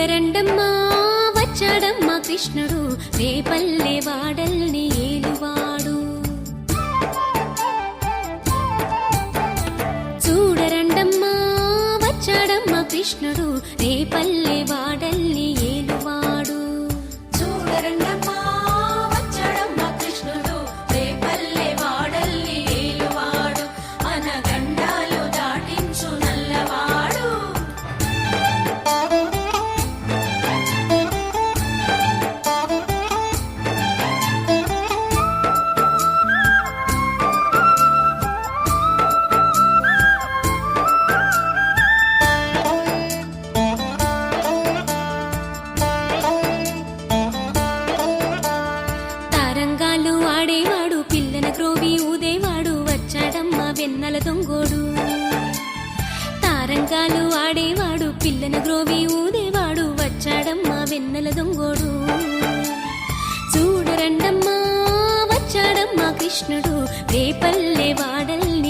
చూడరండమ్మా వచ్చాడమ్మా కృష్ణుడు రేపల్లె వాడల్ని ఏలువాడు. చూడరండమ్మా వచ్చాడమ్మా కృష్ణుడు రేపల్లె వాడల్ని ఏలువాడు. చూడరండమ్మా వచ్చాడమ్మా కృష్ణుడు రేపల్లె వాడల్ని ఏలువాడు. అనగండాలు దాటించు నల్లవాడు. తారంగాలు ఆడేవాడు పిల్లన క్రోవి ఊదేవాడు వచ్చాడమ్మా వెన్నెల దొంగోడు. తారంగాలు ఆడేవాడు పిల్లన గ్రోవి ఊదేవాడు వచ్చాడమ్మా వెన్నెల దొంగోడు. చూడరండమ్మా వచ్చాడమ్మా కృష్ణుడు రేపల్లె వాడల్ని